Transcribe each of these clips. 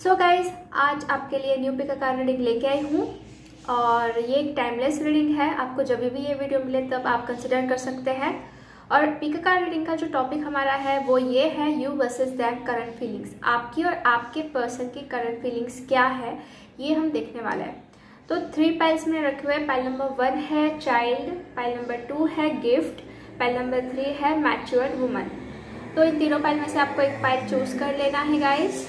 So guys, आज आपके लिए न्यू पिक कार्ड रीडिंग लेके आई हूँ और ये एक टाइमलेस रीडिंग है। आपको जब भी ये वीडियो मिले तब आप कंसिडर कर सकते हैं। और पिक कार्ड रीडिंग का जो टॉपिक हमारा है वो ये है you versus them current feelings. आपकी और आपके पर्सन की करंट फीलिंग्स क्या है ये हम देखने वाले हैं। तो 3 पाइल्स में रखे हुए, पाइल नंबर 1 है चाइल्ड, पाइल नंबर 2 है गिफ्ट, पाइल नंबर 3 है मैच्योर्ड वुमन। तो इन तीनों पाइल में से आपको एक पाइल चूज कर लेना है गाइस।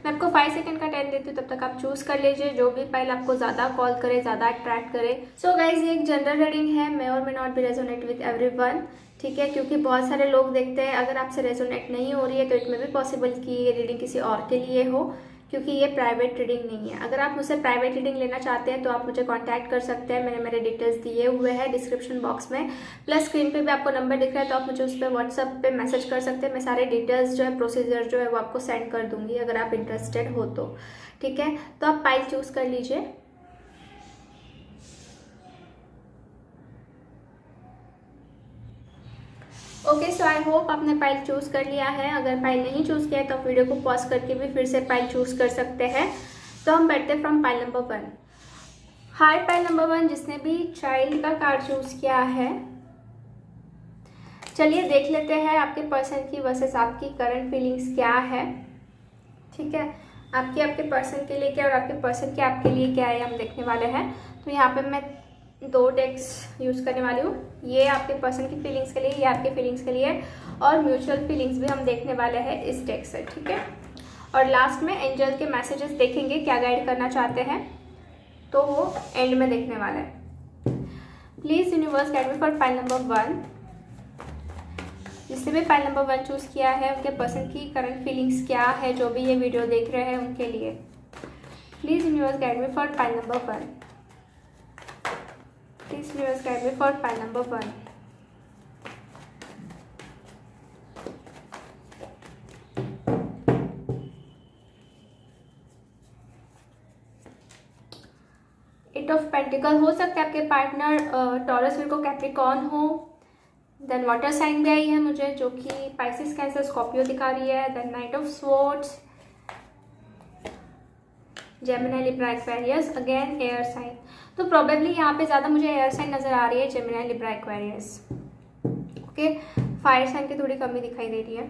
मैं आपको 5 सेकंड का टाइम देती हूँ, तब तक आप चूज कर लीजिए जो भी पाइल आपको ज़्यादा कॉल करे, ज़्यादा अट्रैक्ट करे। सो गाइज, ये एक जनरल रीडिंग है, मे और may not be resonate with everyone, ठीक है, क्योंकि बहुत सारे लोग देखते हैं। अगर आपसे रेजोनेट नहीं हो रही है तो इट में भी पॉसिबल कि ये रीडिंग किसी और के लिए हो, क्योंकि ये प्राइवेट रीडिंग नहीं है। अगर आप मुझसे प्राइवेट रीडिंग लेना चाहते हैं तो आप मुझे कांटेक्ट कर सकते हैं। मैंने मेरे डिटेल्स दिए हुए हैं डिस्क्रिप्शन बॉक्स में, प्लस स्क्रीन पे भी आपको नंबर दिख रहा है, तो आप मुझे उस पर व्हाट्सएप पे मैसेज कर सकते हैं। मैं सारे डिटेल्स जो है, प्रोसीजर जो है वो आपको सेंड कर दूंगी अगर आप इंटरेस्टेड हो तो, ठीक है। तो आप पाइल चूज कर लीजिए। ओके, सो आई होप आपने पाइल चूज कर लिया है। अगर पाइल नहीं चूज किया है तो आप वीडियो को पॉज करके भी फिर से पाइल चूज कर सकते हैं। तो हम बैठते from pile number 1। Hi pile number 1, जिसने भी चाइल्ड का कार्ड चूज किया है, चलिए देख लेते हैं आपके पर्सन की वर्सेस आपकी करंट फीलिंग्स क्या है, ठीक है। आपके पर्सन के लिए क्या और आपके पर्सन के आपके लिए क्या है हम देखने वाले हैं। तो यहाँ पे मैं 2 टेक्स यूज करने वाली हूँ। ये आपके पर्सन की फीलिंग्स के लिए, ये आपके फीलिंग्स के लिए, और म्यूचुअल फीलिंग्स भी हम देखने वाले हैं इस टेक्स से, ठीक है। और लास्ट में एंजल के मैसेजेस देखेंगे, क्या गाइड करना चाहते हैं, तो वो एंड में देखने वाला है। Please universe guide me for pile number 1। जिसने भी पाइल नंबर 1 चूज किया है उनके पर्सन की करंट फीलिंग्स क्या है, जो भी ये वीडियो देख रहे हैं उनके लिए। Please universe guide me for pile number 1। Please universe guide me for pile number 1. Eight of pentacle हो सकता है आपके पार्टनर टॉरस, विर्गो, कैप्रिकॉर्न हो। देन वाटर साइन भी आई है मुझे, जो कि पाइसिस, कैंसर, स्कॉर्पियो दिखा रही है। Then knight of swords, Gemini, Libra, Aquarius, again air sign. तो प्रोबेबली यहाँ पे ज़्यादा मुझे एयर साइन नज़र आ रही है, Gemini, Libra, Aquarius. Okay, fire sign की थोड़ी कमी दिखाई दे रही है,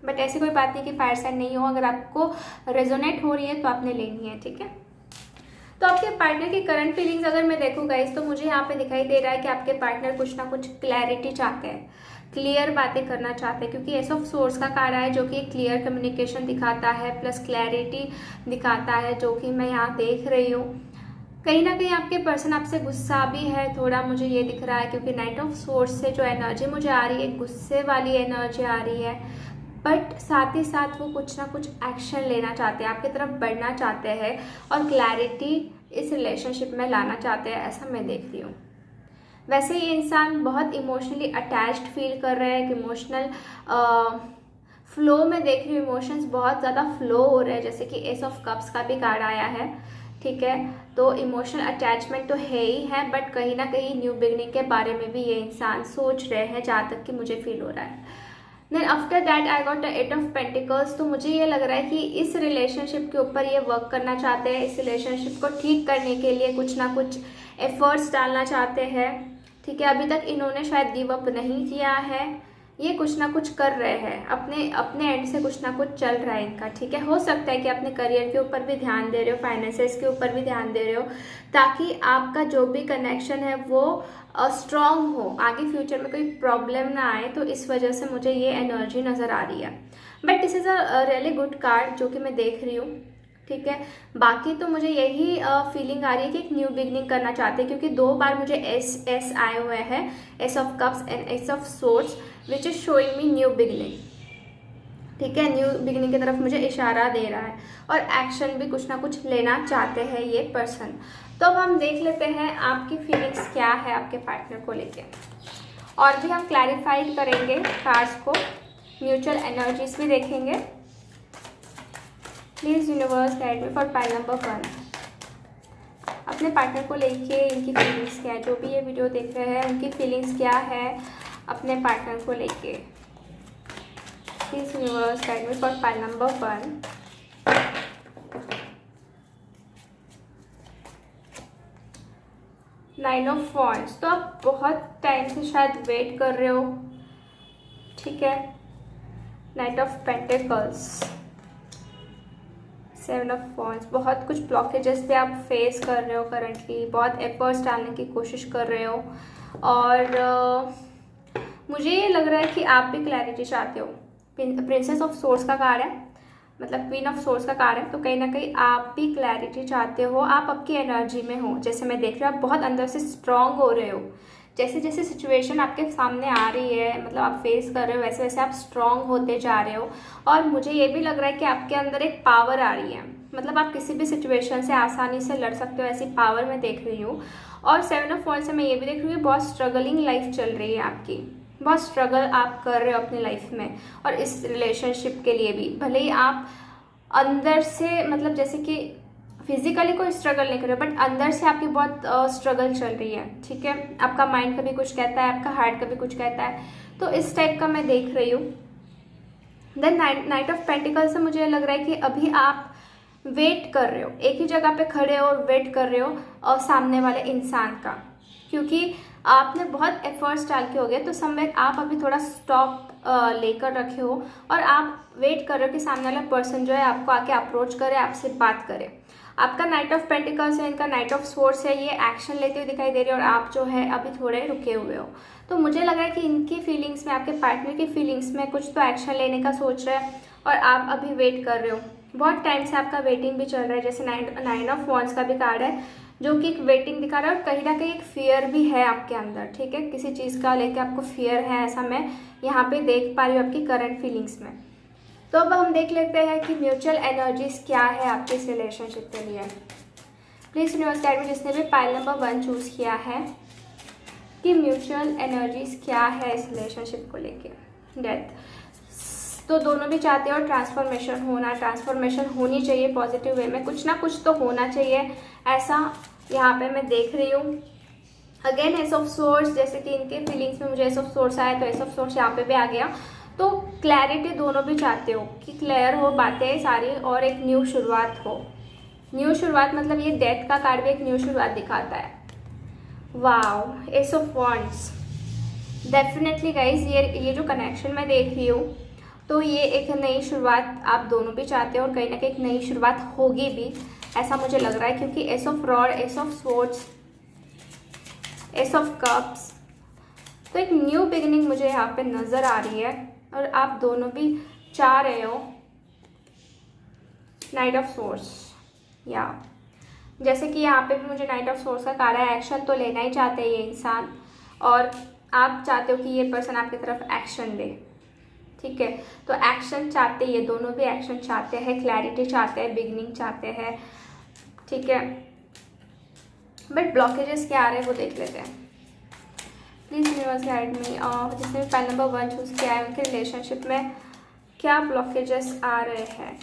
बट ऐसी कोई बात नहीं कि फायर साइन नहीं हो। अगर आपको रेजोनेट हो रही है तो आपने लेनी है, ठीक है। तो आपके पार्टनर की करंट फीलिंग्स अगर मैं देखूँ गाइस, तो मुझे यहाँ पे दिखाई दे रहा है कि आपके पार्टनर कुछ ना कुछ क्लैरिटी चाहते हैं, क्लियर बातें करना चाहते हैं, क्योंकि एस ऑफ सोर्स का कार्ड है जो कि क्लियर कम्युनिकेशन दिखाता है, प्लस क्लैरिटी दिखाता है, जो कि मैं यहाँ देख रही हूँ। कहीं ना कहीं आपके पर्सन आपसे गुस्सा भी है थोड़ा, मुझे ये दिख रहा है, क्योंकि नाइट ऑफ सोर्स से जो एनर्जी मुझे आ रही है, गुस्से वाली एनर्जी आ रही है, बट साथ ही साथ वो कुछ ना कुछ एक्शन लेना चाहते हैं, आपकी तरफ बढ़ना चाहते हैं और क्लैरिटी इस रिलेशनशिप में लाना चाहते हैं, ऐसा मैं देख रही हूँ। वैसे ये इंसान बहुत इमोशनली अटैच्ड फील कर रहे हैं, इमोशनल फ्लो में देख रही हूँ, इमोशंस बहुत ज़्यादा फ्लो हो रहे हैं, जैसे कि एस ऑफ कप्स का भी कार्ड आया है, ठीक है। तो इमोशनल अटैचमेंट तो है ही है, बट कहीं ना कहीं न्यू बिगनिंग के बारे में भी ये इंसान सोच रहे हैं, जहाँ तक कि मुझे फील हो रहा है। Then after that I got the 8 of pentacles. तो मुझे ये लग रहा है कि इस रिलेशनशिप के ऊपर ये वर्क करना चाहते हैं, इस रिलेशनशिप को ठीक करने के लिए कुछ ना कुछ एफर्ट्स डालना चाहते हैं, ठीक है। अभी तक इन्होंने शायद गिव अप नहीं किया है, ये कुछ ना कुछ कर रहे हैं, अपने एंड से कुछ ना कुछ चल रहा है इनका, ठीक है। हो सकता है कि अपने करियर के ऊपर भी ध्यान दे रहे हो, फाइनेंसेस के ऊपर भी ध्यान दे रहे हो, ताकि आपका जो भी कनेक्शन है वो स्ट्रॉन्ग हो, आगे फ्यूचर में कोई प्रॉब्लम ना आए। तो इस वजह से मुझे ये एनर्जी नज़र आ रही है, but this is a really good card जो कि मैं देख रही हूँ, ठीक है। बाकी तो मुझे यही फीलिंग आ रही है कि एक न्यू बिगनिंग करना चाहते हैं, क्योंकि 2 बार मुझे एस आए हुए हैं, S of cups and S of swords, which is showing me new beginning, ठीक है। न्यू बिगनिंग की तरफ मुझे इशारा दे रहा है, और एक्शन भी कुछ ना कुछ लेना चाहते हैं ये पर्सन। तो अब हम देख लेते हैं आपकी फीलिंग्स क्या है आपके पार्टनर को लेके, और भी हम क्लैरिफाई करेंगे कार्ड्स को, म्यूचुअल एनर्जीज भी देखेंगे। Please universe guide me for pile number 1। अपने पार्टनर को लेके इनकी फीलिंग्स क्या है, जो भी ये वीडियो देख रहे हैं उनकी फीलिंग्स क्या है अपने पार्टनर को लेके। Please universe guide me for pile number 1. Nine of wands, तो आप बहुत टाइम से शायद वेट कर रहे हो, ठीक है. Night of pentacles, seven of wands, बहुत कुछ ब्लॉकेजेस पे आप फेस कर रहे हो करंटली, बहुत एफर्ट्स डालने की कोशिश कर रहे हो. और मुझे ये लग रहा है कि आप भी क्लैरिटी चाहते हो. प्रिंसेस ऑफ सोर्स का कार्ड है, मतलब क्वीन ऑफ सोर्स का कार्ड है, तो कहीं ना कहीं आप भी क्लैरिटी चाहते हो. आप आपकी एनर्जी में हो, जैसे मैं देख रही हूँ आप बहुत अंदर से स्ट्रांग हो रहे हो. जैसे जैसे सिचुएशन आपके सामने आ रही है, मतलब आप फेस कर रहे हो, वैसे वैसे आप स्ट्रांग होते जा रहे हो. और मुझे ये भी लग रहा है कि आपके अंदर एक पावर आ रही है, मतलब आप किसी भी सिचुएशन से आसानी से लड़ सकते हो, ऐसी पावर मैं देख रही हूँ. और सेवन ऑफ वॉन्ड्स से मैं ये भी देख रही हूँ बहुत स्ट्रगलिंग लाइफ चल रही है आपकी, बहुत स्ट्रगल आप कर रहे हो अपनी लाइफ में. और इस रिलेशनशिप के लिए भी भले ही आप अंदर से, मतलब जैसे कि फिजिकली कोई स्ट्रगल नहीं कर रहे, बट अंदर से आपकी बहुत स्ट्रगल चल रही है, ठीक है. आपका माइंड कभी कुछ कहता है, आपका हार्ट कभी कुछ कहता है, तो इस टाइप का मैं देख रही हूँ. देन नाइट ऑफ पेंटिकल से मुझे लग रहा है कि अभी आप वेट कर रहे हो, एक ही जगह पे खड़े हो और वेट कर रहे हो और सामने वाले इंसान का, क्योंकि आपने बहुत एफर्ट्स डाल के हो गए, तो समवेयर आप अभी थोड़ा स्टॉप लेकर रखे हो और आप वेट कर रहे हो कि सामने वाला पर्सन जो है आपको आके अप्रोच करे, आपसे बात करे. आपका नाइट ऑफ पेंटिकल्स है, इनका नाइट ऑफ स्वॉर्ड्स है, ये एक्शन लेते हुए दिखाई दे रही है और आप जो है अभी थोड़े रुके हुए हो. तो मुझे लग रहा है कि इनकी फीलिंग्स में, आपके पार्टनर की फीलिंग्स में कुछ तो एक्शन लेने का सोच रहा है और आप अभी वेट कर रहे हो. बहुत टाइम से आपका वेटिंग भी चल रहा है, जैसे नाइन ऑफ वॉन्ड्स का भी कार्ड है जो कि एक वेटिंग दिखा रहा है और कहीं ना कहीं एक फियर भी है आपके अंदर, ठीक है. किसी चीज़ का लेके आपको फियर है, ऐसा मैं यहाँ पे देख पा रही हूँ आपकी करंट फीलिंग्स में. तो अब हम देख लेते हैं कि म्यूचुअल एनर्जीज क्या है आपके इस रिलेशनशिप के लिए. प्लीज यूनिवर्स गाइड में जिसने भी पाइल नंबर 1 चूज किया है कि म्यूचुअल एनर्जीज क्या है इस रिलेशनशिप को लेके. डेथ, तो दोनों भी चाहते हो ट्रांसफॉर्मेशन होना, ट्रांसफॉर्मेशन होनी चाहिए पॉजिटिव वे में, कुछ ना कुछ तो होना चाहिए, ऐसा यहाँ पे मैं देख रही हूँ. अगेन एस ऑफ सोर्स, जैसे कि इनके फीलिंग्स में मुझे एस ऑफ सोर्स आया, तो एस ऑफ सोर्स यहाँ पे भी आ गया. तो क्लैरिटी दोनों भी चाहते हो कि क्लियर हो बातें सारी और एक न्यू शुरुआत हो. न्यू शुरुआत मतलब ये डेथ का कार्ड भी एक न्यू शुरुआत दिखाता है. Wow, S of wands. Definitely guys ये जो कनेक्शन मैं देख रही हूँ, तो ये एक नई शुरुआत आप दोनों भी चाहते हो और कहीं ना कहीं एक नई शुरुआत होगी भी, ऐसा मुझे लग रहा है. क्योंकि S of rod, S of swords, S of cups, तो एक न्यू बिगिनिंग मुझे यहाँ पे नज़र आ रही है और आप दोनों भी चाह रहे हो. नाइट ऑफ सोर्स, या जैसे कि यहाँ पे भी मुझे नाइट ऑफ सोर्स का कार्ड है. एक्शन तो लेना ही चाहते हैं ये इंसान और आप चाहते हो कि ये पर्सन आपकी तरफ एक्शन ले, ठीक है. तो एक्शन चाहते हैं, ये दोनों भी एक्शन चाहते हैं, क्लैरिटी चाहते हैं, बिगिनिंग चाहते हैं, ठीक है. बट ब्लॉकेजेस क्या आ रहे हैं वो देख लेते हैं. प्लीज यूनिवर्स गाइड मी, और जिसने भी पाइल नंबर 1 चूज किया है उनके रिलेशनशिप में क्या ब्लॉकेजेस आ रहे हैं.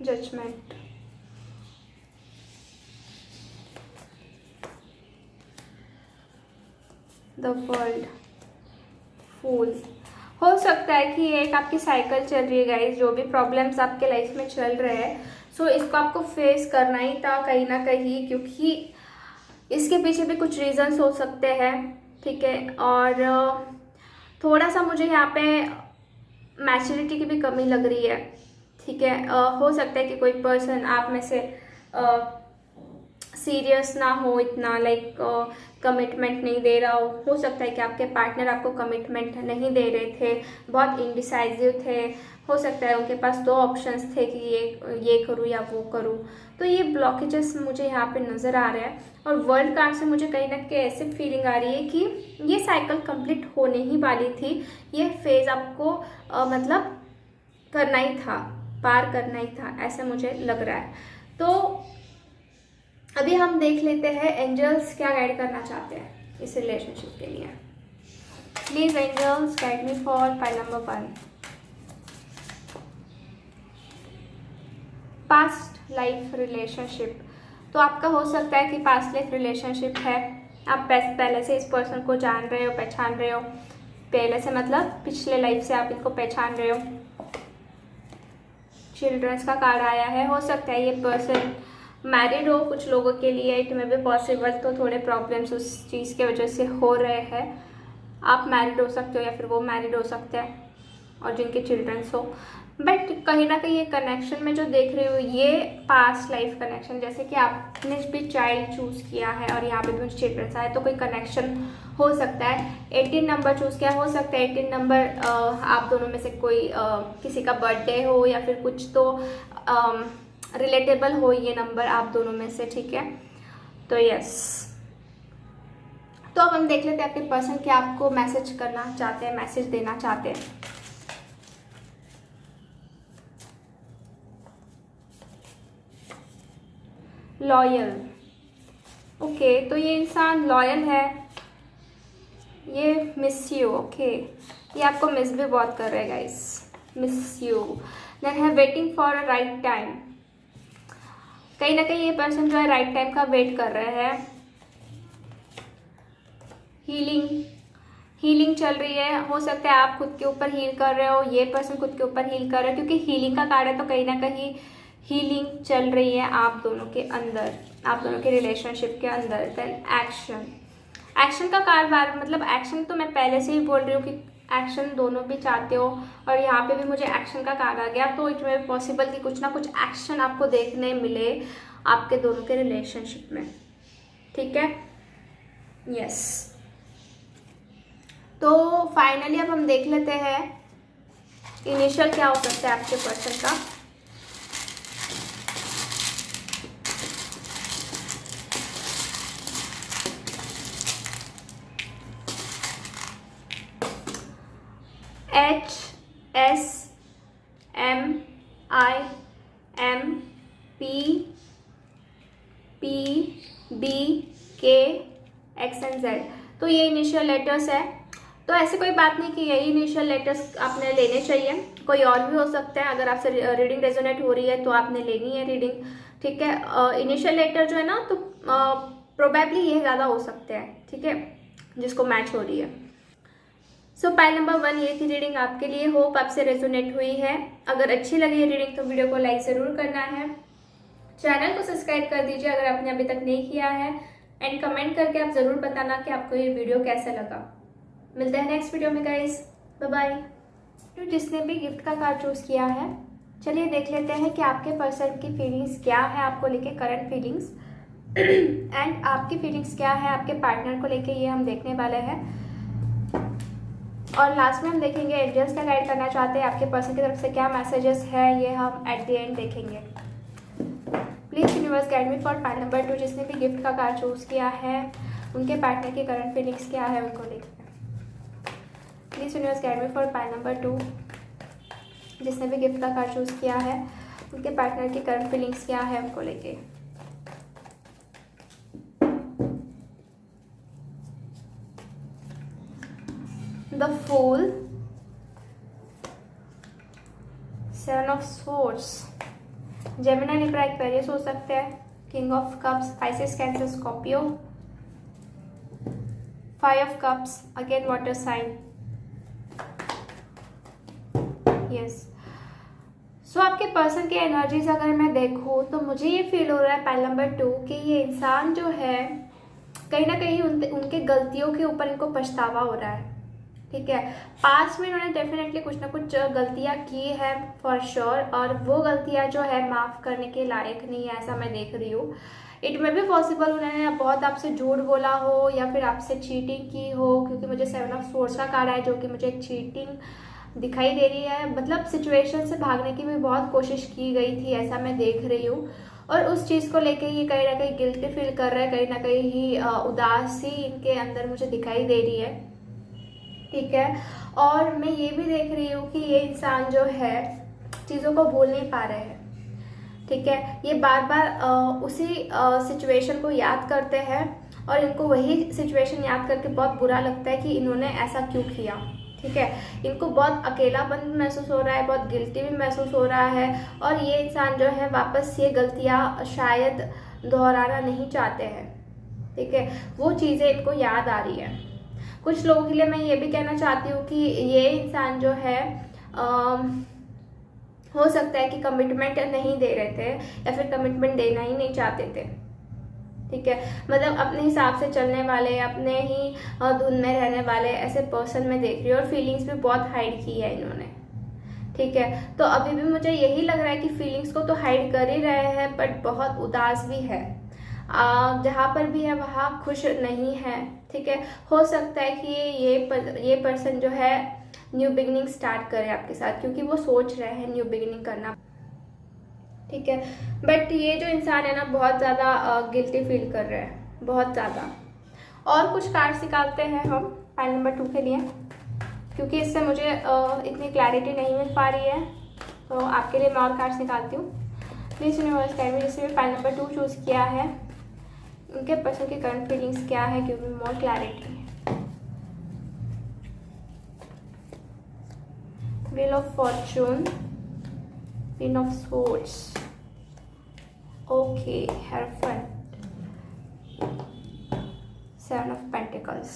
जजमेंट, द वर्ल्ड, फूल. हो सकता है कि ये एक आपकी साइकिल चल रही है गाइस, जो भी प्रॉब्लम्स आपके लाइफ में चल रहे हैं, सो इसको आपको फेस करना ही था कहीं ना कहीं, क्योंकि इसके पीछे भी कुछ रीजंस हो सकते हैं, ठीक है. और थोड़ा सा मुझे यहाँ पे मैच्योरिटी की भी कमी लग रही है, ठीक है. हो सकता है कि कोई पर्सन आप में से सीरियस ना हो इतना, लाइक कमिटमेंट नहीं दे रहा हो सकता है कि आपके पार्टनर आपको कमिटमेंट नहीं दे रहे थे, बहुत इंडिसाइजिव थे. हो सकता है उनके पास 2 ऑप्शंस थे कि ये करूँ या वो करूँ. तो ये ब्लॉकेजेस मुझे यहाँ पे नज़र आ रहा है. और वर्ल्ड कार्ड से मुझे कहीं ना कहीं ऐसी फीलिंग आ रही है कि ये साइकिल कंप्लीट होने ही वाली थी, ये फेज़ आपको मतलब करना ही था, पार करना ही था, ऐसा मुझे लग रहा है. तो अभी हम देख लेते हैं एंजल्स क्या गाइड करना चाहते हैं इस रिलेशनशिप के लिए. Please angels guide me for pile number 1. Past life relationship, तो आपका हो सकता है कि पास्ट लाइफ रिलेशनशिप है, आप पहले से इस पर्सन को जान रहे हो, पहचान रहे हो। पहले से मतलब पिछले लाइफ से आप इनको पहचान रहे हो। चिल्ड्रंस का कार्ड आया है, हो सकता है ये पर्सन मैरिड हो कुछ लोगों के लिए, इट में भी पॉसिबल। तो थोड़े प्रॉब्लम्स उस चीज़ के वजह से हो रहे हैं। आप मैरिड हो सकते हो या फिर वो मैरिड हो सकते हैं और जिनके चिल्ड्रंस हो। बट कहीं ना कहीं ये कनेक्शन में जो देख रही हो ये पास्ट लाइफ कनेक्शन, जैसे कि आपने भी चाइल्ड चूज़ किया है और यहाँ पे भी चिल्ड्रंस आए, तो कोई कनेक्शन हो सकता है। 18 नंबर चूज़ किया, हो सकता है 18 नंबर आप दोनों में से कोई किसी का बर्थडे हो या फिर कुछ तो रिलेटेबल हो ये नंबर आप दोनों में से, ठीक है। तो यस, तो अब हम देख लेते हैं आपके पर्सन क्या आपको मैसेज करना चाहते हैं, मैसेज देना चाहते हैं। लॉयल, ओके, तो ये इंसान लॉयल है, ये मिस यू, ओके, ये आपको मिस भी बहुत कर रहे हैं गाइस, मिस यू। देन है waiting for a right time, कहीं ना कहीं ये पर्सन जो है राइट टाइम का वेट कर रहे हैं। हीलिंग चल रही है, हो सकता है आप खुद के ऊपर हील कर रहे हो, ये पर्सन खुद के ऊपर हील कर रहे हो, क्योंकि हीलिंग का कार्ड है तो कहीं ना कहीं हीलिंग चल रही है आप दोनों के अंदर, आप दोनों के रिलेशनशिप के अंदर। देन एक्शन का कार्ड मतलब एक्शन तो मैं पहले से ही बोल रही हूँ कि एक्शन दोनों भी चाहते हो, और यहाँ पे भी मुझे एक्शन का कार्ड आ गया, तो इसमें पॉसिबल कि कुछ ना कुछ एक्शन आपको देखने मिले आपके दोनों के रिलेशनशिप में, ठीक है। यस, तो फाइनली अब हम देख लेते हैं इनिशियल क्या हो सकता है आपके पर्सन का। HSMIMPPBKXNZ, तो ये इनिशियल लेटर्स है। तो ऐसी कोई बात नहीं कि यही इनिशियल लेटर्स आपने लेने चाहिए, कोई और भी हो सकता है। अगर आपसे रीडिंग रेजोनेट हो रही है तो आपने लेनी है रीडिंग, ठीक है। इनिशियल लेटर जो है ना, तो प्रोबेबली ये ज़्यादा हो सकते हैं, ठीक है, जिसको मैच हो रही है। सो पाइल नंबर 1 ये थी रीडिंग आपके लिए, होप आपसे रेजोनेट हुई है। अगर अच्छी लगी है रीडिंग तो वीडियो को लाइक ज़रूर करना है, चैनल को सब्सक्राइब कर दीजिए अगर आपने अभी तक नहीं किया है, एंड कमेंट करके आप ज़रूर बताना कि आपको ये वीडियो कैसा लगा। मिलते हैं नेक्स्ट वीडियो में गाइस, बाय बाय। तो जिसने भी गिफ्ट का कार्ड चूज़ किया है, चलिए देख लेते हैं कि आपके पर्सन की फीलिंग्स क्या है आपको लेके, करंट फीलिंग्स एंड आपकी फीलिंग्स क्या है आपके पार्टनर को लेके, ये हम देखने वाले हैं। और लास्ट में हम देखेंगे एंजल्स क्या गाइड करना चाहते हैं, आपके पर्सन की तरफ से क्या मैसेजेस है, ये हम एट द एंड देखेंगे। Please universe guide me for part number 2, जिसने भी गिफ्ट का कार्ड चूज़ किया है उनके पार्टनर की करंट फीलिंग्स क्या है उनको लेकर। Please universe guide me for part number 2, जिसने भी गिफ्ट का कार्ड चूज़ किया है उनके पार्टनर की करंट फीलिंग्स क्या है उनको लेके। The fool, seven of swords, Gemini, Libra, Aquarius हो सकता है, king of cups, Pisces, Cancer, Scorpio, 5 of cups, again water sign. Yes, so आपके पर्सन की एनर्जीज अगर मैं देखूँ तो मुझे ये फील हो रहा है पाइल नंबर 2 कि ये इंसान जो है कहीं ना कहीं उनके गलतियों के ऊपर इनको पछतावा हो रहा है, ठीक है। पास्ट में इन्होंने डेफिनेटली कुछ ना कुछ गलतियाँ की है फॉर श्योर, और वो गलतियाँ जो है माफ़ करने के लायक नहीं है, ऐसा मैं देख रही हूँ। इट में भी पॉसिबल उन्होंने बहुत आपसे झूठ बोला हो या फिर आपसे चीटिंग की हो, क्योंकि मुझे 7 ऑफ स्वॉर्ड्स का कार्ड है जो कि मुझे एक चीटिंग दिखाई दे रही है। मतलब सिचुएशन से भागने की भी बहुत कोशिश की गई थी, ऐसा मैं देख रही हूँ। और उस चीज़ को लेके ही कहीं ना कहीं गिल्टी फील कर रहे हैं, कहीं ना कहीं ही उदासी इनके अंदर मुझे दिखाई दे रही है, ठीक है। और मैं ये भी देख रही हूँ कि ये इंसान जो है चीज़ों को भूल नहीं पा रहे हैं, ठीक है। ये बार बार उसी सिचुएशन को याद करते हैं और इनको वही सिचुएशन याद करके बहुत बुरा लगता है कि इन्होंने ऐसा क्यों किया, ठीक है। इनको बहुत अकेलापन महसूस हो रहा है, बहुत गिल्टी भी महसूस हो रहा है, और ये इंसान जो है वापस ये गलतियाँ शायद दोहराना नहीं चाहते हैं, ठीक है, वो चीज़ें इनको याद आ रही है। कुछ लोगों के लिए मैं ये भी कहना चाहती हूँ कि ये इंसान जो है हो सकता है कि कमिटमेंट नहीं दे रहे थे या फिर कमिटमेंट देना ही नहीं चाहते थे, ठीक है, मतलब अपने हिसाब से चलने वाले, अपने ही धुन में रहने वाले ऐसे पर्सन में देख रही हूँ। और फीलिंग्स भी बहुत हाइड की है इन्होंने, ठीक है। तो अभी भी मुझे यही लग रहा है कि फीलिंग्स को तो हाइड कर ही रहे हैं, बट बहुत उदास भी है। जहाँ पर भी है वहाँ खुश नहीं है, ठीक है। हो सकता है कि ये पर्सन जो है न्यू बिगिनिंग स्टार्ट करे आपके साथ, क्योंकि वो सोच रहे हैं न्यू बिगिनिंग करना, ठीक है। बट ये जो इंसान है ना बहुत ज़्यादा गिल्टी फील कर रहे हैं, बहुत ज़्यादा। और कुछ कार्ड्स निकालते हैं हम पाइल नंबर 2 के लिए, क्योंकि इससे मुझे इतनी क्लैरिटी नहीं मिल पा रही है, तो आपके लिए मैं और कार्ड्स निकालती हूँ। प्लीज़ यूनिवर्स गाइड मी, जिसने भी पाइल नंबर 2 चूज़ किया है उनके पर्सन की करंट फीलिंग्स क्या है, give me more clarity. Wheel of Fortune, queen of swords, okay, hierophant, seven of pentacles.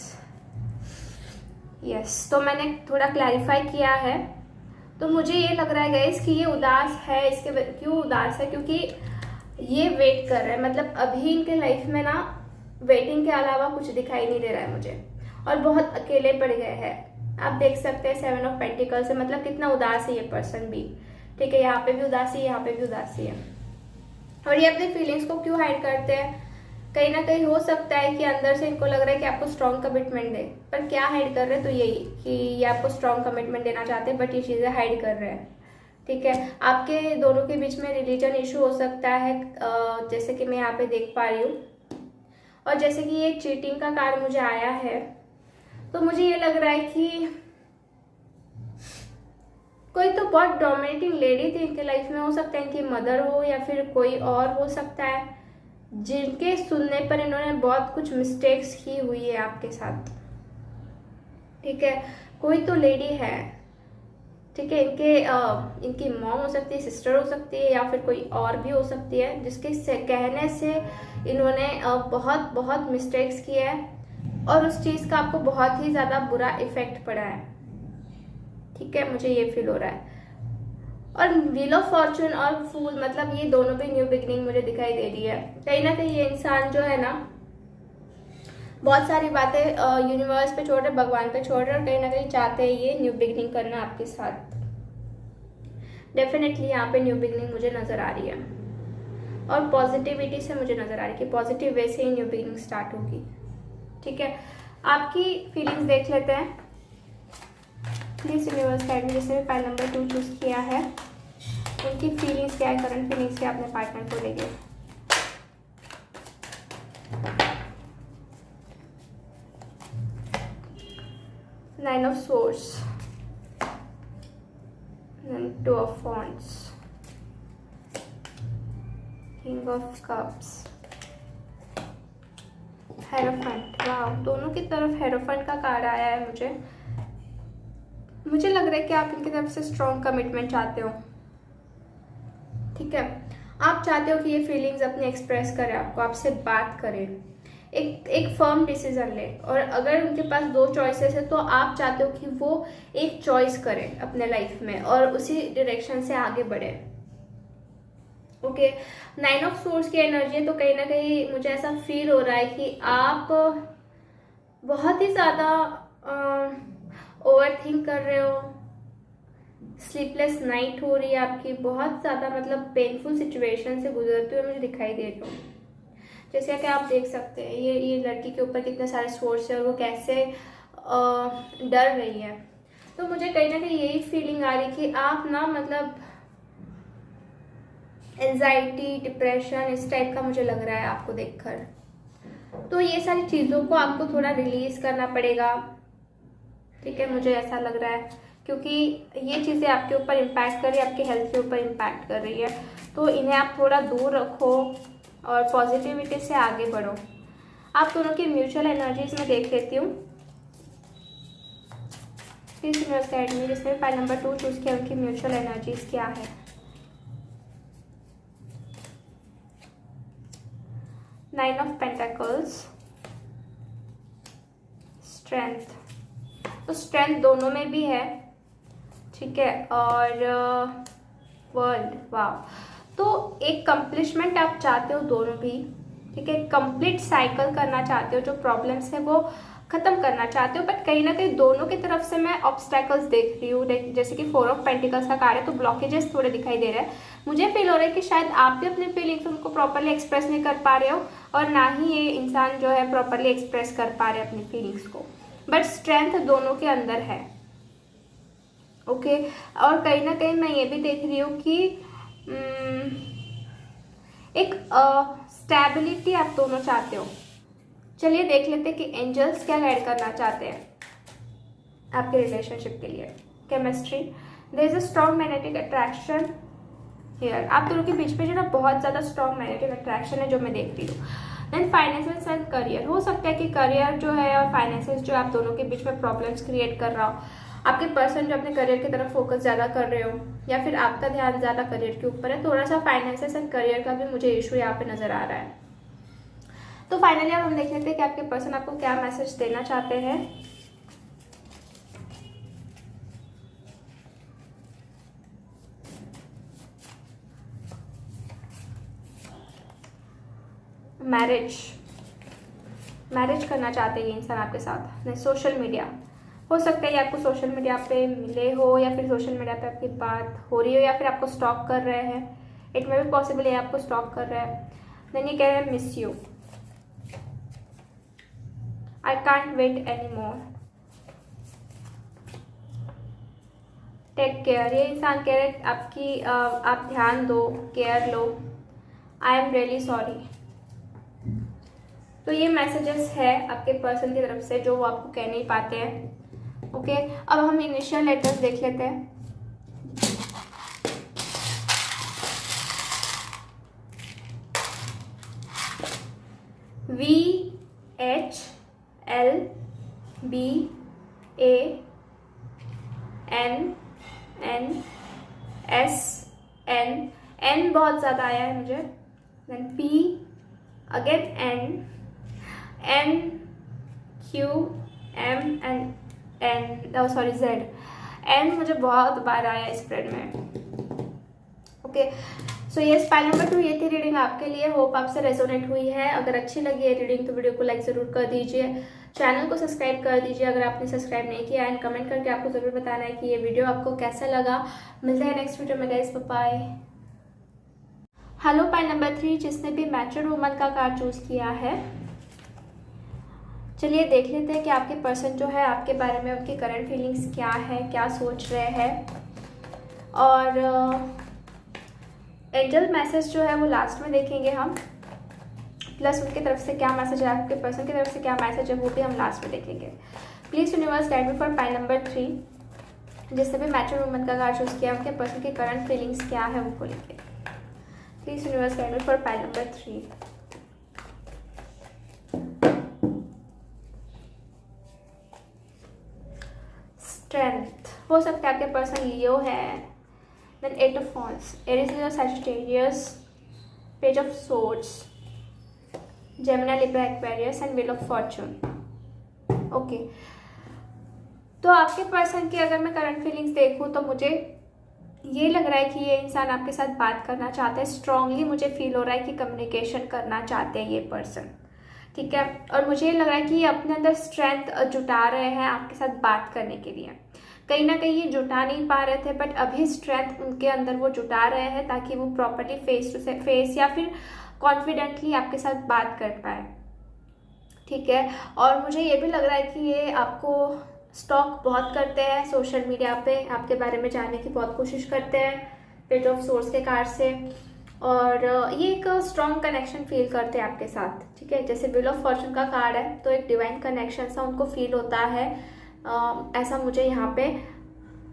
Yes, तो मैंने थोड़ा क्लैरिफाई किया है। तो मुझे ये लग रहा है गाइस कि ये उदास है। इसके क्यों उदास है? क्योंकि ये वेट कर रहे हैं, मतलब अभी इनके लाइफ में ना वेटिंग के अलावा कुछ दिखाई नहीं दे रहा है मुझे, और बहुत अकेले पड़ गए हैं। आप देख सकते हैं 7 ऑफ पेंटिकल्स से, मतलब कितना उदास है ये पर्सन भी, ठीक है। यहाँ पे भी उदासी है, यहाँ पे भी उदासी है। और ये अपनी फीलिंग्स को क्यों हाइड करते हैं? कहीं ना कहीं हो सकता है कि अंदर से इनको लग रहा है कि आपको स्ट्रॉन्ग कमिटमेंट दे, पर क्या हाइड कर रहे हैं? तो यही कि ये आपको स्ट्रॉन्ग कमिटमेंट देना चाहते हैं, बट ये चीज़ें हाइड कर रहे हैं, ठीक है। आपके दोनों के बीच में रिलीजन इशू हो सकता है, जैसे कि मैं यहाँ पे देख पा रही हूँ। और जैसे कि ये चीटिंग का कार्ड मुझे आया है, तो मुझे ये लग रहा है कि कोई तो बहुत डोमिनेटिंग लेडी थी इनके लाइफ में, हो सकता है इनकी मदर हो या फिर कोई और हो सकता है, जिनके सुनने पर इन्होंने बहुत कुछ मिस्टेक्स की हुई है आपके साथ, ठीक है। कोई तो लेडी है, ठीक है, इनकी मॉम हो सकती है, सिस्टर हो सकती है, या फिर कोई और भी हो सकती है, जिसके कहने से इन्होंने बहुत बहुत मिस्टेक्स किए हैं, और उस चीज़ का आपको बहुत ही ज़्यादा बुरा इफेक्ट पड़ा है, ठीक है, मुझे ये फील हो रहा है। और व्हील ऑफ फॉर्चून और फूल, मतलब ये दोनों भी न्यू बिगिनिंग मुझे दिखाई दे रही है। कहीं ना कहीं ये इंसान जो है ना बहुत सारी बातें यूनिवर्स पे छोड़ रहे, भगवान पे छोड़ रहे, और कहीं ना कहीं चाहते हैं ये न्यू बिगिनिंग करना आपके साथ। डेफिनेटली यहाँ पे न्यू बिगिनिंग मुझे नज़र आ रही है, और पॉजिटिविटी से मुझे नज़र आ रही है कि पॉजिटिव वे से ही न्यू बिगिनिंग स्टार्ट होगी, ठीक है। आपकी फीलिंग्स देख लेते हैं। प्लीज यूनिवर्स गाइड मी, जिसने भी पाइल नंबर 2 चूज किया है उनकी फीलिंग्स क्या है, करंट फीलिंग्स क्या अपने पार्टनर को लेके। Nine of source, 2 of wands, king of cups, hierophant. वाह, दोनों की तरफ हेरोफेंट का कार्ड आया है। मुझे लग रहा है कि आप इनकी तरफ से स्ट्रॉन्ग कमिटमेंट चाहते हो, ठीक है। आप चाहते हो कि ये फीलिंग्स अपने एक्सप्रेस करें, आपसे बात करें, एक फर्म डिसीजन ले। और अगर उनके पास 2 चॉइसेस है तो आप चाहते हो कि वो एक चॉइस करें अपने लाइफ में और उसी डायरेक्शन से आगे बढ़े, ओके। 9 ऑफ सोर्स की एनर्जी, तो कहीं ना कहीं मुझे ऐसा फील हो रहा है कि आप बहुत ही ज़्यादा ओवर थिंक कर रहे हो, स्लीपलेस नाइट हो रही है आपकी, बहुत ज़्यादा मतलब पेनफुल सिचुएशन से गुजरते हुए मुझे दिखाई दे रही हो। जैसे कि आप देख सकते हैं ये लड़की के ऊपर कितने सारे सोर्स है और वो कैसे डर रही है। तो मुझे कहीं ना कहीं यही फीलिंग आ रही कि आप ना मतलब एंजाइटी, डिप्रेशन, इस टाइप का मुझे लग रहा है आपको देखकर। तो ये सारी चीज़ों को आपको थोड़ा रिलीज करना पड़ेगा, ठीक है, मुझे ऐसा लग रहा है, क्योंकि ये चीज़ें आपके ऊपर इम्पैक्ट कर रही है, आपके हेल्थ के ऊपर इम्पैक्ट कर रही है। तो इन्हें आप थोड़ा दूर रखो और पॉजिटिविटी से आगे बढ़ो। आप दोनों की म्यूचुअल एनर्जीज में देख लेती हूँ। प्लीज यूनिवर्स गाइड मी, जिसने भी पाइल नंबर 2 चूज किया उनकी म्यूचुअल एनर्जीज क्या है। 9 ऑफ पेंटाकल्स, स्ट्रेंथ। तो स्ट्रेंथ दोनों में भी है, ठीक है, और वर्ल्ड, वाह। तो एक कंप्लीशमेंट आप चाहते हो दोनों भी, ठीक है, कंप्लीट साइकिल करना चाहते हो, जो प्रॉब्लम्स है वो खत्म करना चाहते हो, बट कहीं ना कहीं दोनों की तरफ से मैं ऑब्स्टैकल्स देख रही हूँ। जैसे कि 4 ऑफ पेंटिकल्स का कार्ड है, तो ब्लॉकेजेस थोड़े दिखाई दे रहे हैं। मुझे फील हो रहा है कि शायद आप भी अपनी फीलिंग्स उनको प्रॉपरली एक्सप्रेस नहीं कर पा रहे हो, और ना ही ये इंसान जो है प्रॉपरली एक्सप्रेस कर पा रहे हैं अपनी फीलिंग्स को, बट स्ट्रेंथ दोनों के अंदर है, ओके। और कहीं ना कहीं मैं ये भी देख रही हूँ कि एक स्टेबिलिटी आप दोनों चाहते हो। चलिए देख लेते हैं कि एंजल्स क्या गाइड करना चाहते हैं आपके रिलेशनशिप के लिए। Chemistry, there is a strong magnetic attraction here. आप दोनों के बीच में जो ना बहुत ज़्यादा स्ट्रॉन्ग मैग्नेटिक अट्रैक्शन है जो मैं देख रही हूँ। देन फाइनेंशियल एंड करियर, हो सकता है कि करियर जो है और फाइनेंशियल जो आप दोनों के बीच में प्रॉब्लम्स क्रिएट कर रहा हो। आपके पर्सन जो अपने करियर की तरफ फोकस ज़्यादा कर रहे हो, या फिर आपका ध्यान ज़्यादा करियर के ऊपर है, थोड़ा सा फाइनेंशियल एंड करियर का भी मुझे इशू यहाँ पे नज़र आ रहा है। तो फाइनली अब हम देख लेते हैं कि आपके पर्सन आपको क्या मैसेज देना चाहते हैं। मैरिज करना चाहते हैं ये इंसान आपके साथ। नहीं, सोशल मीडिया, हो सकता है ये आपको सोशल मीडिया पे मिले हो, या फिर सोशल मीडिया पे आपकी बात हो रही हो, या फिर आपको स्टॉक कर रहे हैं। इट मे बी पॉसिबल है आपको स्टॉक कर रहे हैं। देन ये कह रहे हैं miss you, I can't wait any more, take care. ये इंसान कह रहे हैं आपकी आप ध्यान दो, केयर लो, आई एम रियली सॉरी। तो ये मैसेजेस है आपके पर्सन की तरफ से जो वो आपको कह नहीं पाते हैं, ओके। अब हम इनिशियल लेटर्स देख लेते हैं। VHLBANNSN, N बहुत ज़्यादा आया है मुझे। Then P, again Z। N मुझे बहुत बार आया इस स्प्रेड में, ओके। सो ये पाइल नंबर 2 ये थी रीडिंग आपके लिए। होप आपसे रेजोनेट हुई है। अगर अच्छी लगी है रीडिंग तो वीडियो को लाइक ज़रूर कर दीजिए, चैनल को सब्सक्राइब कर दीजिए अगर आपने सब्सक्राइब नहीं किया, एंड कमेंट करके आपको ज़रूर बताना है कि ये वीडियो आपको कैसा लगा। मिलते हैं नेक्स्ट वीडियो में guys, bye. Hello pile number 3, जिसने भी मैच्योर वुमन का कार्ड चूज़ किया है, चलिए देख लेते हैं कि आपके पर्सन जो है आपके बारे में उनकी करंट फीलिंग्स क्या है, क्या सोच रहे हैं, और एंजल मैसेज जो है वो लास्ट में देखेंगे हम, प्लस उनकी तरफ से क्या मैसेज है, आपके पर्सन की तरफ से क्या मैसेज है वो भी हम लास्ट में देखेंगे। Please universe guide me for pile number 3, जिससे भी मैच्योर वुमन का कार्ड चूज़ किया उनके पर्सन की करंट फीलिंग्स क्या है वो लेके। Please universe guide me for pile number 3। Strength, हो सकता है आपके पर्सन लियो है। Then 8 of Wands, Aries, Leo, Sagittarius, Page of Swords, Gemini, Libra, Aquarius and Wheel of Fortune, okay. तो आपके पर्सन की अगर मैं करंट फीलिंग्स देखूं तो मुझे ये लग रहा है कि ये इंसान आपके साथ बात करना चाहते हैं। स्ट्रांगली मुझे फील हो रहा है कि कम्युनिकेशन करना चाहते हैं ये पर्सन, ठीक है। और मुझे लग रहा है कि ये अपने अंदर स्ट्रेंथ जुटा रहे हैं आपके साथ बात करने के लिए। कहीं ना कहीं ये जुटा नहीं पा रहे थे, बट अभी स्ट्रेंथ उनके अंदर वो जुटा रहे हैं ताकि वो प्रॉपर्ली फेस टू फेस या फिर कॉन्फिडेंटली आपके साथ बात कर पाए, ठीक है। और मुझे ये भी लग रहा है कि ये आपको स्टॉक बहुत करते हैं सोशल मीडिया पे, आपके बारे में जानने की बहुत कोशिश करते हैं पेज ऑफ सोर्स के कार्ड से, और ये एक स्ट्रॉन्ग कनेक्शन फील करते हैं आपके साथ, ठीक है। जैसे व्हील ऑफ फॉर्चून का कार्ड है तो एक डिवाइन कनेक्शन सा उनको फील होता है, ऐसा मुझे यहाँ पे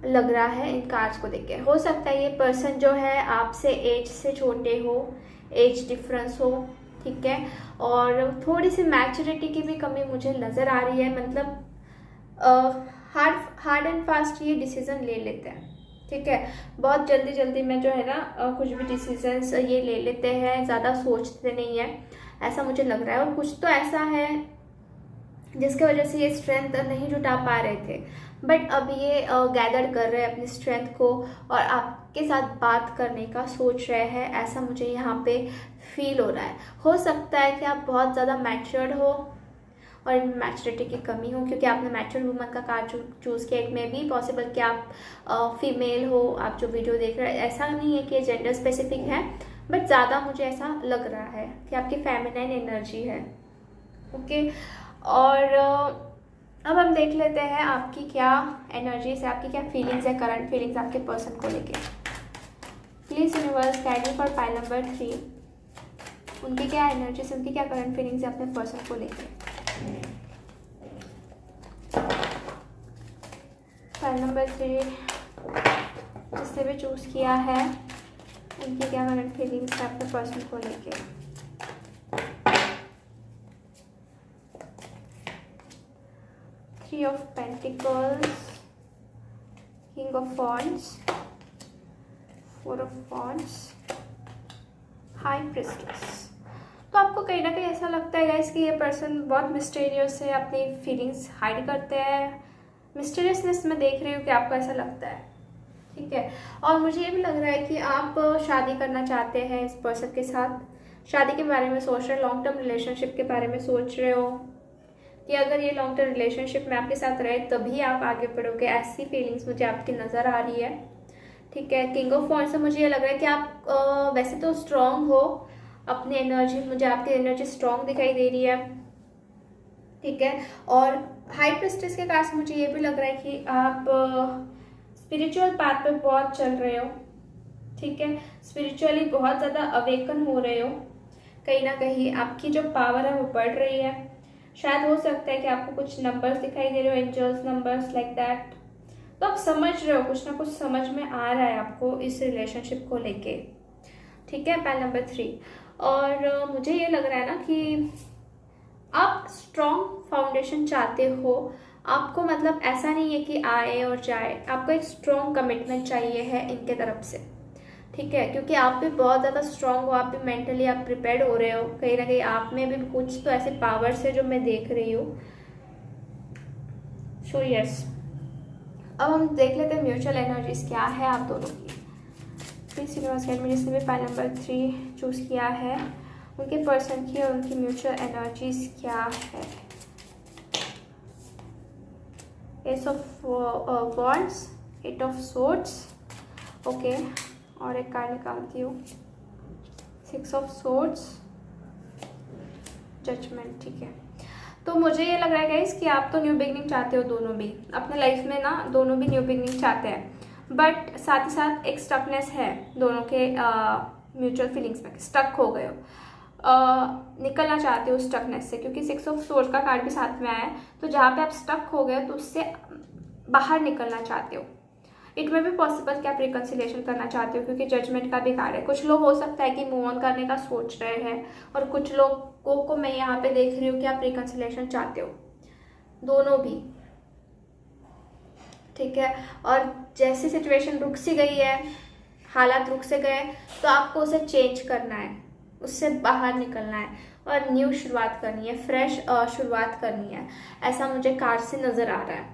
लग रहा है इन कार्ड्स को देख के। हो सकता है ये पर्सन जो है आपसे एज से छोटे हो, एज डिफरेंस हो, ठीक है, और थोड़ी सी मैच्योरिटी की भी कमी मुझे नज़र आ रही है। मतलब हार्ड एंड फास्ट ये डिसीजन ले लेते हैं, ठीक है। बहुत जल्दी में जो है ना कुछ भी डिसीजंस ये ले लेते हैं, ज़्यादा सोचते नहीं है। ऐसा मुझे लग रहा है। और कुछ तो ऐसा है जिसकी वजह से ये स्ट्रेंथ नहीं जुटा पा रहे थे, बट अब ये गैदर कर रहे हैं अपनी स्ट्रेंथ को और आपके साथ बात करने का सोच रहे हैं, ऐसा मुझे यहाँ पे फील हो रहा है। हो सकता है कि आप बहुत ज़्यादा मैच्योर्ड हो और इनमें मैच्योरिटी की कमी हो, क्योंकि आपने मैच्योर वुमन का कार्ड चूज़ किया। इट में भी पॉसिबल कि आप फीमेल हो, आप जो वीडियो देख रहे हैं। ऐसा नहीं है कि ये जेंडर स्पेसिफिक है, बट ज़्यादा मुझे ऐसा लग रहा है कि आपकी फेमिनाइन एनर्जी है। ओके, और अब हम देख लेते हैं आपकी क्या एनर्जीज है, आपकी क्या फीलिंग्स है, करंट फीलिंग्स आपके पर्सन को लेके। Please universe guide me for pile number 3, उनकी क्या एनर्जीज, उनकी क्या करंट फीलिंग्स है अपने पर्सन को लेके। पाइल नंबर 3 जिससे भी चूज किया है, उनकी क्या करंट फीलिंग्स है अपने पर्सन को लेके। Three of Pentacles, King of Wands, Four of Wands, High Priestess। तो आपको कहीं ना कहीं ऐसा लगता है गाइस कि ये पर्सन बहुत मिस्टीरियस है, अपनी फीलिंग्स हाइड करते हैं। मिस्टीरियसनेस में देख रही हूँ कि आपको ऐसा लगता है, ठीक है। और मुझे ये भी लग रहा है कि आप शादी करना चाहते हैं इस पर्सन के साथ, शादी के बारे में सोच रहे हैं, लॉन्ग टर्म रिलेशनशिप के बारे में सोच रहे हो कि अगर ये लॉन्ग टर्म रिलेशनशिप में आपके साथ रहे तभी आप आगे बढ़ोगे, ऐसी फीलिंग्स मुझे आपकी नज़र आ रही है, ठीक है। किंग ऑफ वॉन्ड्स से मुझे ये लग रहा है कि आप वैसे तो स्ट्रांग हो, अपनी एनर्जी, मुझे आपकी एनर्जी स्ट्रांग दिखाई दे रही है, ठीक है। और हाई प्रिस्टेस के कारण मुझे ये भी लग रहा है कि आप स्पिरिचुअल पाथ पे बहुत चल रहे हो, ठीक है। स्पिरिचुअली बहुत ज़्यादा अवेकन हो रहे हो, कहीं ना कहीं आपकी जो पावर है वो बढ़ रही है। शायद हो सकता है कि आपको कुछ नंबर्स दिखाई दे रहे हो, एंजल्स नंबर्स लाइक दैट। तो आप समझ रहे हो, कुछ ना कुछ समझ में आ रहा है आपको इस रिलेशनशिप को लेके, ठीक है। Pile number 3। और मुझे ये लग रहा है ना कि आप स्ट्रॉन्ग फाउंडेशन चाहते हो। आपको मतलब ऐसा नहीं है कि आए और जाए, आपको एक स्ट्रॉन्ग कमिटमेंट चाहिए है इनके तरफ से, ठीक है। क्योंकि आप भी बहुत ज़्यादा स्ट्रांग हो, आप भी मेंटली आप प्रिपेयर्ड हो रहे हो, कहीं ना कहीं आप में भी कुछ तो ऐसे पावर्स है जो मैं देख रही हूँ। सो यस, अब हम देख लेते हैं म्यूचुअल एनर्जीज क्या है आप दोनों की। प्लीज यूनिवर्स गाइड मी, जिसने भी पाइल नंबर 3 चूज किया है, उनके पर्सन की और उनकी म्यूचुअल एनर्जीज क्या है। S of wands, 8 of swords, okay. और एक कार्ड निकालती हूँ, 6 ऑफ सोर्ड्स, जजमेंट, ठीक है। तो मुझे ये लग रहा है गाइस कि आप तो न्यू बिगनिंग चाहते हो, दोनों भी अपने लाइफ में ना, दोनों भी न्यू बिगनिंग चाहते हैं, बट साथ ही साथ एक स्टकनेस है दोनों के म्यूचुअल फीलिंग्स में, स्टक हो गए हो, निकलना चाहते हो स्टकनेस से, क्योंकि 6 ऑफ सोर्ड्स का कार्ड भी साथ में आया है। तो जहाँ पे आप स्टक हो गए तो उससे बाहर निकलना चाहते हो। इट में भी पॉसिबल कि आप रिकन्सिलेशन करना चाहते हो, क्योंकि जजमेंट का भी कार्ड है। कुछ लोग हो सकता है कि मूव ऑन करने का सोच रहे हैं, और कुछ लोगों को मैं यहाँ पे देख रही हूँ कि आप रिकन्सिलेशन चाहते हो, दोनों भी, ठीक है। और जैसी सिचुएशन रुक सी गई है, हालात रुक से गए, तो आपको उसे चेंज करना है, उससे बाहर निकलना है और न्यू शुरुआत करनी है, फ्रेश शुरुआत करनी है, ऐसा मुझे कार्ड से नज़र आ रहा है,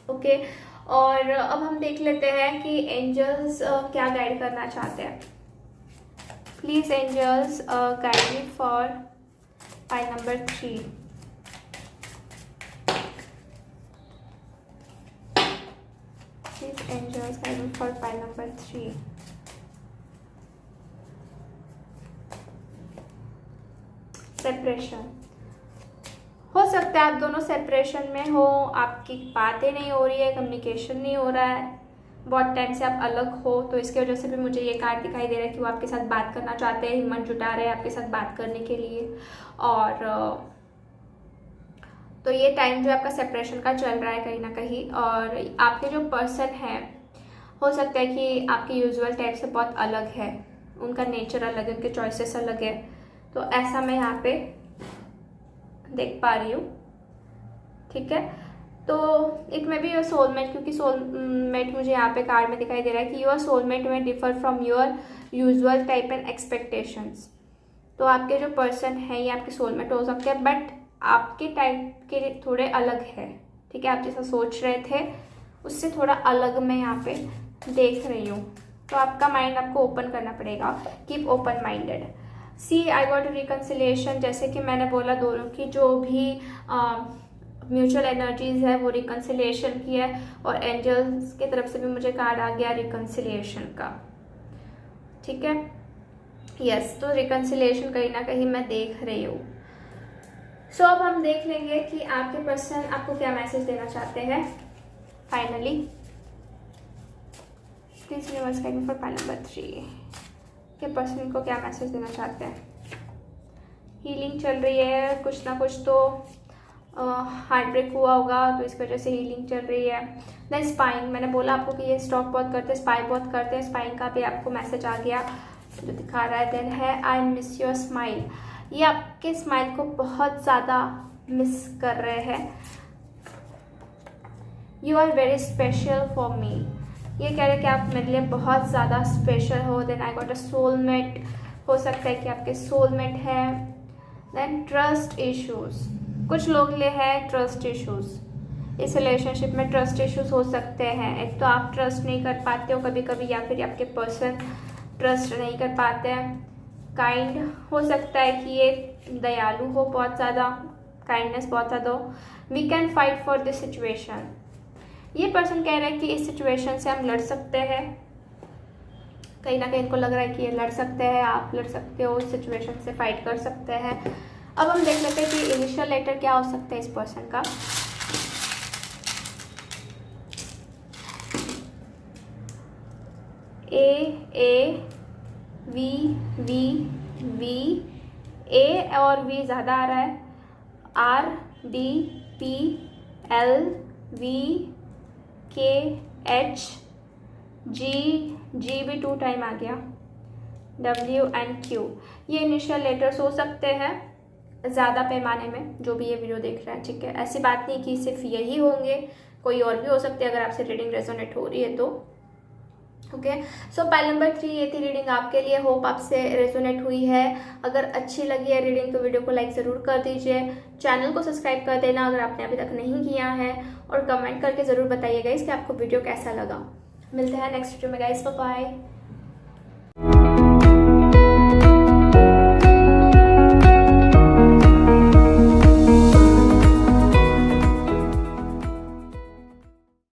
ओके। और अब हम देख लेते हैं कि एंजल्स क्या गाइड करना चाहते हैं। Please angels guide me for pile number 3। Please angels guide me for pile number 3। Separation, हो सकता है आप दोनों सेपरेशन में हो, आपकी बातें नहीं हो रही है, कम्युनिकेशन नहीं हो रहा है, बहुत टाइम से आप अलग हो, तो इसकी वजह से भी मुझे ये कार्ड दिखाई दे रहा है कि वो आपके साथ बात करना चाहते हैं, हिम्मत जुटा रहे हैं आपके साथ बात करने के लिए। और तो ये टाइम जो आपका सेपरेशन का चल रहा है कहीं ना कहीं, और आपके जो पर्सन है हो सकता है कि आपके यूजुअल टाइप से बहुत अलग है, उनका नेचर अलग है, उनके चॉइसेस अलग है, तो ऐसा मैं यहाँ पे देख पा रही हूँ, ठीक है। तो इट में भी योर सोलमेट, क्योंकि सोलमेट मुझे यहाँ पे कार्ड में दिखाई दे रहा है कि योर सोलमेट में differ from your usual type and expectations, तो आपके जो पर्सन है ये आपके सोलमेट हो सकते हैं, बट आपके टाइप के थोड़े अलग है, ठीक है। आप जैसा सोच रहे थे उससे थोड़ा अलग मैं यहाँ पे देख रही हूँ। तो आपका माइंड आपको ओपन करना पड़ेगा, keep open minded. See I got reconciliation, जैसे कि मैंने बोला दोनों की जो भी म्यूचुअल एनर्जीज है वो रिकन्सिलिएशन की है, और एंजल्स की तरफ से भी मुझे कार्ड आ गया रिकन्सिलिएशन का, ठीक है। यस, तो रिकन्सिलिएशन कहीं ना कहीं मैं देख रही हूँ। सो अब हम देख लेंगे कि आपके पर्सन आपको क्या मैसेज देना चाहते हैं finally. Please universe guide me for pile number 3 के पर्सन को क्या मैसेज देना चाहते हैं। हीलिंग चल रही है, कुछ ना कुछ तो हार्ट ब्रेक हुआ होगा, तो इस वजह से हीलिंग चल रही है। देन स्पाइंग, मैंने बोला आपको कि ये स्टॉक बहुत करते हैं, स्पाई बहुत करते हैं, स्पाइंग का भी आपको मैसेज आ गया जो दिखा रहा है। देन है आई मिस योर स्माइल, ये आपके स्माइल को बहुत ज़्यादा मिस कर रहे हैं। You are very special for me, ये कह रहे हैं कि आप मेरे लिए बहुत ज़्यादा स्पेशल हो। Then I got a soulmate, हो सकता है कि आपके सोलमेट है। देन ट्रस्ट इश्यूज, कुछ लोग लिए हैं ट्रस्ट इश्यूज, इस रिलेशनशिप में ट्रस्ट इश्यूज हो सकते हैं। एक तो आप ट्रस्ट नहीं कर पाते हो कभी कभी, या फिर आपके पर्सन ट्रस्ट नहीं कर पाते हैं। काइंड हो सकता है कि ये दयालु हो, बहुत ज़्यादा काइंडनेस बहुत ज़्यादा हो। We can fight for this situation, ये पर्सन कह रहे हैं कि इस सिचुएशन से हम लड़ सकते हैं। कहीं ना कहीं इनको लग रहा है कि ये लड़ सकते हैं, आप लड़ सकते हो, इस सिचुएशन से फाइट कर सकते हैं। अब हम देख लेते हैं कि इनिशियल लेटर क्या हो सकता है इस पर्सन का। ए वी वी वी, ए और वी ज़्यादा आ रहा है। R D P L V के एच जी, जी भी 2 टाइम आ गया। डब्ल्यू एंड क्यू, ये इनिशियल लेटर्स हो सकते हैं ज़्यादा पैमाने में जो भी ये वीडियो देख रहे हैं, ठीक है। ऐसी बात नहीं कि सिर्फ यही होंगे, कोई और भी हो सकते हैं अगर आपसे रीडिंग रेजोनेट हो रही है तो। ओके, सो पाइल नंबर 3 ये थी रीडिंग आपके लिए। होप आपसे रेजोनेट हुई है। अगर अच्छी लगी है रीडिंग तो वीडियो को लाइक ज़रूर कर दीजिए, चैनल को सब्सक्राइब कर देना अगर आपने अभी तक नहीं किया है, और कमेंट करके ज़रूर बताइएगा कि आपको वीडियो कैसा लगा। मिलते हैं नेक्स्ट वीडियो में गाइस, बाय बाय।